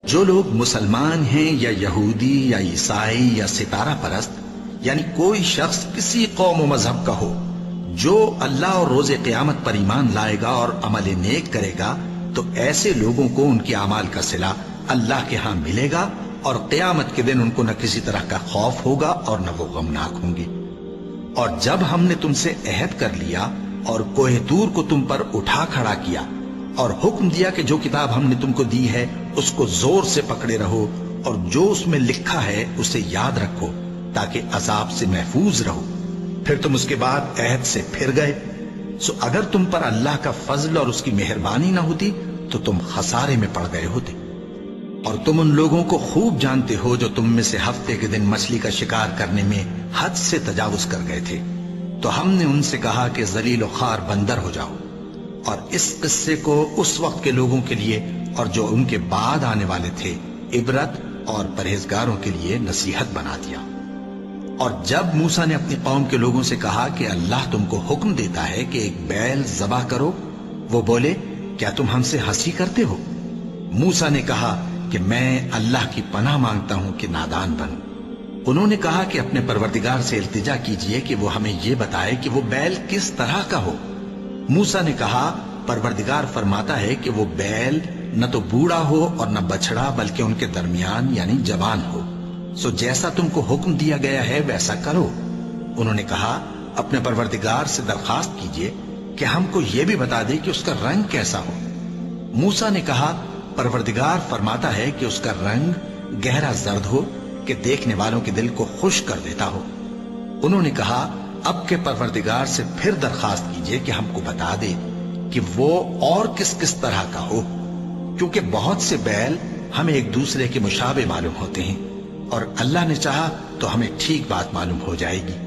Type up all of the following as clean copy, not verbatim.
جو لوگ مسلمان ہیں یا یہودی یا عیسائی یا ستارہ پرست، یعنی کوئی شخص کسی قوم و مذہب کا ہو، جو اللہ اور روز قیامت پر ایمان لائے گا اور عمل نیک کرے گا، تو ایسے لوگوں کو ان کے اعمال کا صلہ اللہ کے ہاں ملے گا، اور قیامت کے دن ان کو نہ کسی طرح کا خوف ہوگا اور نہ وہ غمناک ہوں گے۔ اور جب ہم نے تم سے عہد کر لیا اور کوہ طور کو تم پر اٹھا کھڑا کیا اور حکم دیا کہ جو کتاب ہم نے تم کو دی ہے اس کو زور سے پکڑے رہو، اور جو اس میں لکھا ہے اسے یاد رکھو تاکہ عذاب سے محفوظ رہو، پھر تم اس کے بعد عہد سے پھر گئے، سو اگر تم پر اللہ کا فضل اور اس کی مہربانی نہ ہوتی تو تم خسارے میں پڑ گئے ہوتے۔ اور تم ان لوگوں کو خوب جانتے ہو جو تم میں سے ہفتے کے دن مچھلی کا شکار کرنے میں حد سے تجاوز کر گئے تھے، تو ہم نے ان سے کہا کہ ذلیل و خوار بندر ہو جاؤ، اور اس قصے کو اس وقت کے لوگوں کے لیے اور جو ان کے بعد آنے والے تھے عبرت اور پرہیزگاروں کے لیے نصیحت بنا دیا۔ اور جب موسیٰ نے اپنی قوم کے لوگوں سے کہا کہ اللہ تم کو حکم دیتا ہے کہ ایک بیل ذبح کرو، وہ بولے کیا تم ہم سے ہنسی کرتے ہو؟ موسیٰ نے کہا کہ میں اللہ کی پناہ مانگتا ہوں کہ نادان بنوں۔ انہوں نے کہا کہ اپنے پروردگار سے التجا کیجئے کہ وہ ہمیں یہ بتائے کہ وہ بیل کس طرح کا ہو۔ موسیٰ نے کہا پروردگار فرماتا ہے کہ وہ بیل نہ تو بوڑھا ہو اور نہ بچڑا، بلکہ ان کے درمیان یعنی جوان ہو، سو جیسا تم کو حکم دیا گیا ہے ویسا کرو۔ انہوں نے کہا اپنے پروردگار سے درخواست کیجئے کہ ہم کو یہ بھی بتا دے کہ اس کا رنگ کیسا ہو۔ موسیٰ نے کہا پروردگار فرماتا ہے کہ اس کا رنگ گہرا زرد ہو کہ دیکھنے والوں کے دل کو خوش کر دیتا ہو۔ انہوں نے کہا اب کے پروردگار سے پھر درخواست کیجئے کہ ہم کو بتا دے کہ وہ اور کس کس طرح کا ہو، کیونکہ بہت سے بیل ہمیں ایک دوسرے کے مشابہ معلوم ہوتے ہیں، اور اللہ نے چاہا تو ہمیں ٹھیک بات معلوم ہو جائے گی۔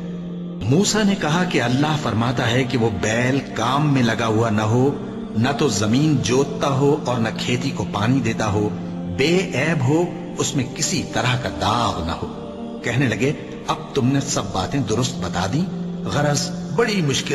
موسیٰ نے کہا کہ اللہ فرماتا ہے کہ وہ بیل کام میں لگا ہوا نہ ہو، نہ تو زمین جوتتا ہو اور نہ کھیتی کو پانی دیتا ہو، بے عیب ہو، اس میں کسی طرح کا داغ نہ ہو۔ کہنے لگے اب تم نے سب باتیں درست بتا دیں، غرض بڑی مشکل